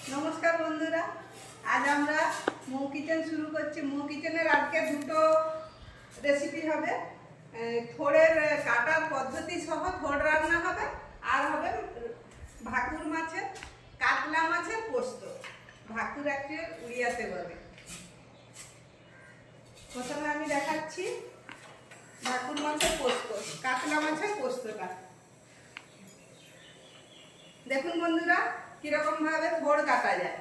নমস্কার বন্ধুরা, আজ আমরা মৌ কিচেন শুরু করছি। মৌ কিচেনের আজকে দুটো রেসিপি হবে। থোড়ের কাটার পদ্ধতি সহ থোড় রান্না হবে, আর হবে ভাকুর মাছের কাতলা মাছের পোস্ত। ভাকুর অ্যাকচুয়ালি উড়িয়াতে বলে। প্রথমে আমি দেখাচ্ছি ভাকুর মাছের পোস্ত, কাতলা মাছের পোস্তটা। দেখুন বন্ধুরা কিরকম ভাবে থোড় কাটা যায়।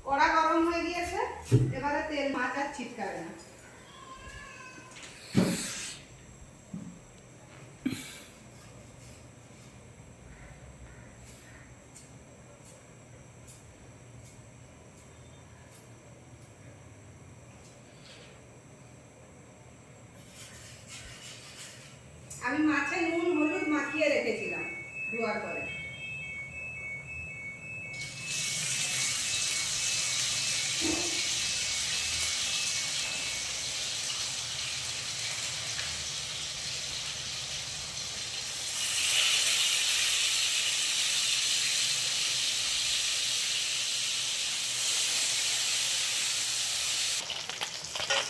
কড়া গরম হয়ে গিয়েছে, এবারে তেল মাছ আর ছিটকাবে না। আমি মাছে নুন হলুদ মাখিয়ে রেখেছিলাম ধোয়ার পরে।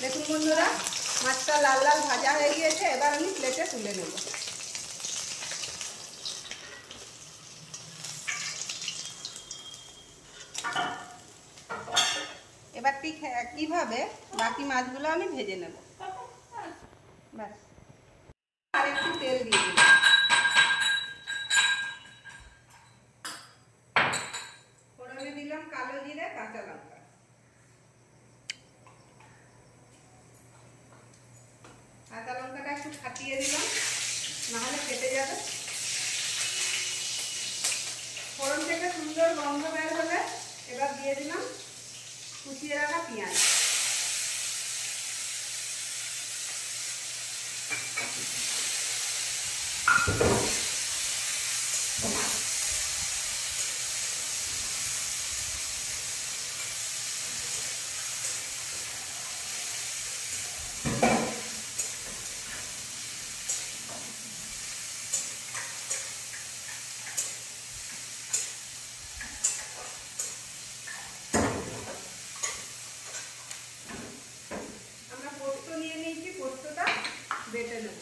দেখুন বন্ধুরা, মাছটা লাল লাল ভাজা হয়ে গিয়েছে। এবার আমি প্লেটে তুলে নেব। এবার ঠিক একইভাবে বাকি মাছগুলো আমি ভেজে নেব। ব্যাস, আর একটু তেল দিয়ে দিই। ফোড়নে দিলাম কালো জিরে, কাঁচা লঙ্কা। কাঁচা লঙ্কাটা একটু ফাটিয়ে দিলাম, নাহলে কেটে যাবে। ফোড়ন থেকে সুন্দর গন্ধ বের হলে এবার দিয়ে দিলাম কুচিয়ে রাখা পেঁয়াজ। পোস্তটা বেটে নেব।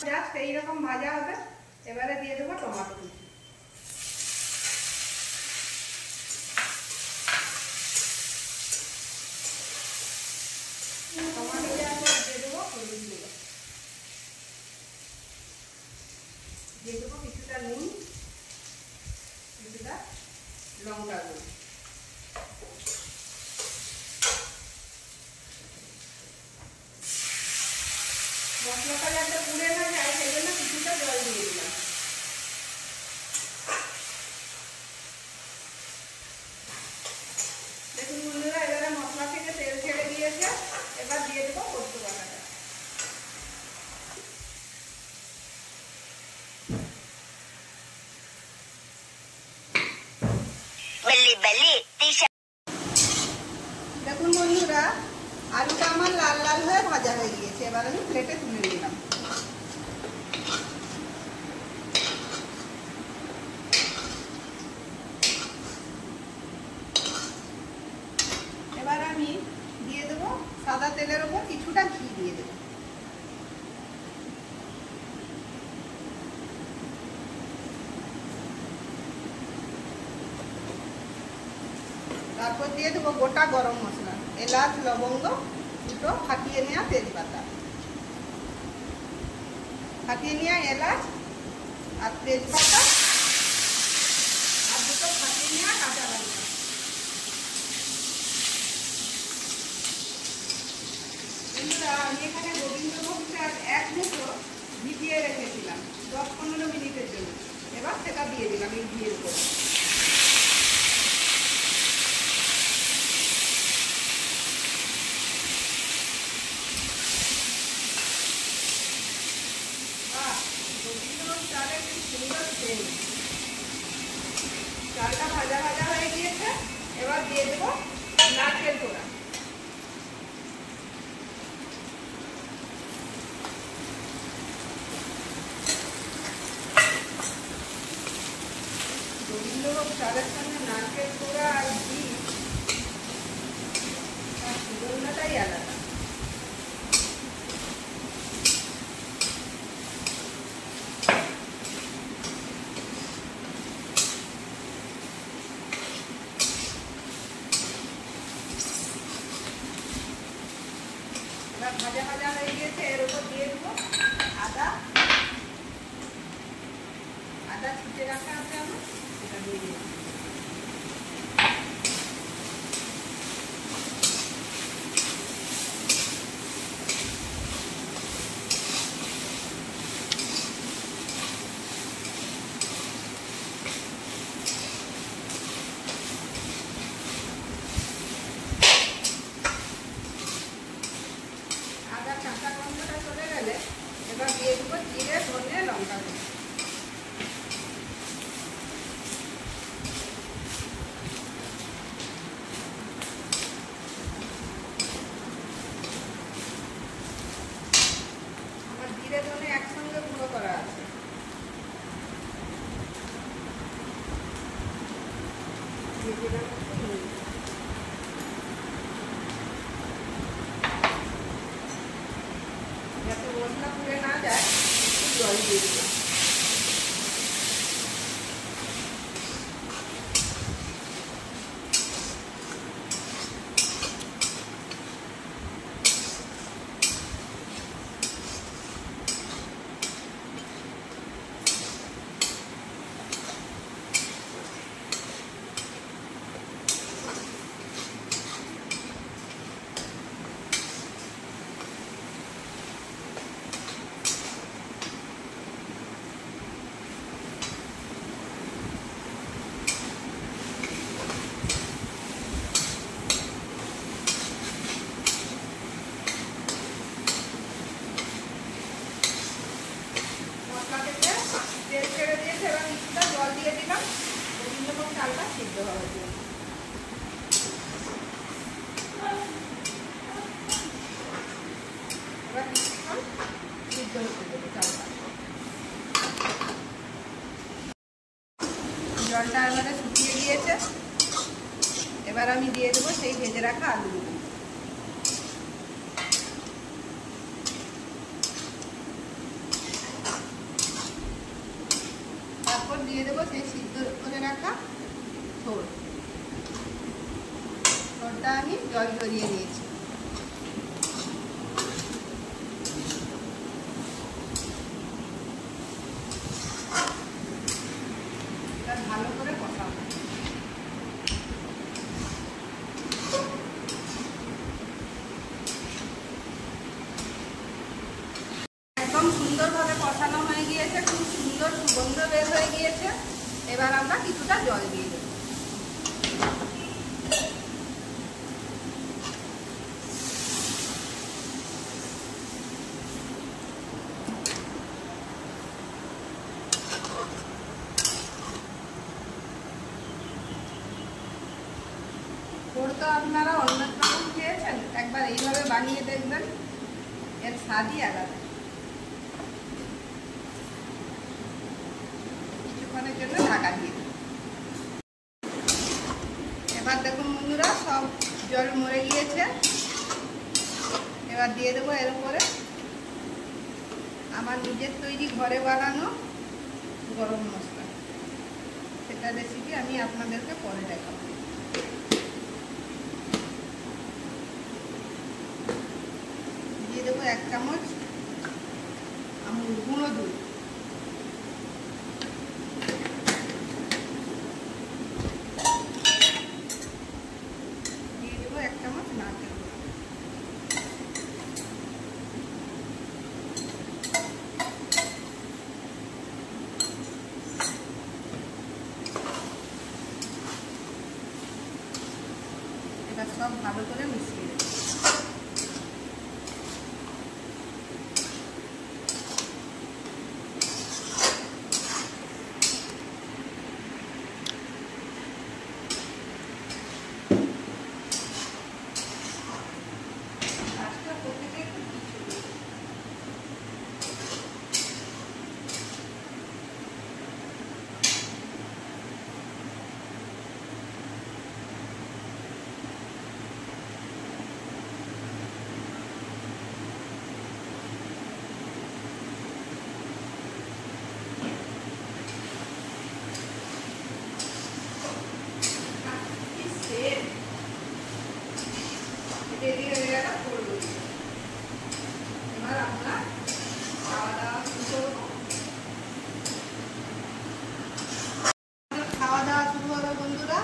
জাস্ট এইরকম ভাজা হবে। এবারে দিয়ে দেবো টমেটো কুচি। টমেটো দেওয়ার পর দিয়ে দেবো হলুদ গুঁড়ো, দিয়ে দেবো কিছুটা নুন, কিছুটা লঙ্কা গুঁড়ো। মশলাটা যাতে পুড়ে না যায় সেই জন্য কিছুটা জল দিয়ে দিলাম। দেখুন বন্ধুরা, এবারে মশলা থেকে তেল ছেড়ে দিয়েছে। এবার দিয়ে দেবো পোস্ত বাটাটা। দেখুন বন্ধুরা, আলুটা আমার লাল লাল হয়ে ভাজা হয়ে গিয়েছে। এবার আমি প্লেটে তুলে নিলাম। এবার আমি দিয়ে দেবো সাদা তেলের উপর কিছুটা ঘি দিয়ে দেবো। তারপর দিয়ে দেবো গোটা গরম মশলা, এলাচ, লবঙ্গ, দুটো ফাটিয়ে নেওয়া তেজপাতা, ফাটিয়ে নেওয়া এলাচ আর তেজপাতা, আর দুটো ফাটিয়ে নেওয়া কাঁচা লঙ্কা। বন্ধুরা, আমি এখানে গোবিন্দভোগ চাল 1 মুঠো ভিজিয়ে রেখেছিলাম 10-15 মিনিটের জন্য। এবার সেটা দিয়ে দিলাম এই ঘিয়ের উপর। চালটা ভাজা ভাজা হয়ে গিয়েছে। এবার দিয়ে দেবো নারকেল কোড়া। গোবিন্দভোগ চালের সঙ্গে নারকেল কোড়া আর ঘি, তার সুগন্ধটাই আলাদা। ভাজা ভাজা হয়ে গিয়েছে। এর উপর দিয়ে দেবো আদা ছিটে রাখা আছে আমার, সেটা দিয়ে দিলাম। কাঁচা গন্ধটা চলে গেলে এবার দিয়ে দেবো জিরে, ধনে, লঙ্কা গুঁড়ো। আমার জিরে ধনে একসঙ্গে গুঁড়ো করা আছে। দিয়ে দিলাম যাতে মশলা পুড়ে না যায়, একটু জল দিয়ে দিলাম। তেল ছেড়ে দিয়েছে। এবার কিছুটা জল দিয়ে দিলাম গোবিন্দভোগ চালটা সিদ্ধ হওয়ার জন্য। এবার কিছুক্ষণ সিদ্ধ হতে দেবো চালটা। জলটা এবারে শুকিয়ে গিয়েছে। এবার আমি দিয়ে দেবো সেই ভেজে রাখা আলুগুলো। তারপর দিয়ে দেবো সেই সিদ্ধ করে রাখা ছোটটা আমি জল ঝরিয়ে নিয়েছি। ভালো করে কষাবো। একদম সুন্দর সুন্দরভাবে কষানো হয়ে গিয়েছে, খুব সুন্দর সুগন্ধ বের হয়ে গিয়েছে। এবার আমরা কিছুটা জল দিয়ে দেবো। পোড় তো আপনারা অন্য রকম খেয়েছেন, একবার এইভাবে বানিয়ে দেখবেন, এর স্বাদই আলাদা। কিছুক্ষণের জন্য ঢাকা দিয়ে দেব। এবার দেখুন বন্ধুরা, সব জল মরে গিয়েছে। এবার দিয়ে দেবো এর উপরে আমার নিজের তৈরি ঘরে বানানো গরম মশলা। সেটা রেসিপি আমি আপনাদেরকে পরে দেখাবো। দিয়ে দেবো 1 চামচ আমুল গুঁড়ো দুধ। দিয়ে দেবো 1 চামচ নারকেল গুঁড়ো। এবার সব ভালো করে মিশিয়ে দেবো। রেডি হয়ে গেল করবো। এবার আমরা খাওয়া দাওয়া শুরু করবো। খাওয়া দাওয়া শুরু হবে বন্ধুরা।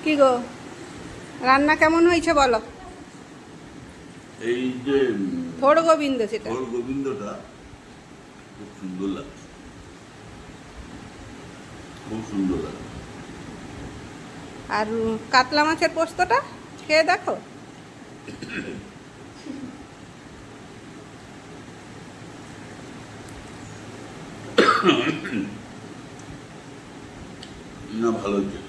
কি গো, রান্না কেমন হয়েছে বলো? এই যে থোড় গোবিন্দ, সেটা থোড় গোবিন্দটা খুব সুন্দর লাগছে, খুব সুন্দর লাগছে। আর কাতলা মাছের পোস্তটা খেয়ে দেখো। না, ভালো হয়েছে।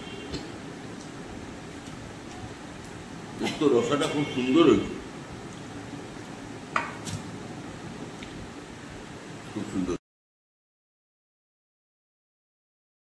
তো রসাটা খুব সুন্দর হয়েছে, খুব সুন্দর।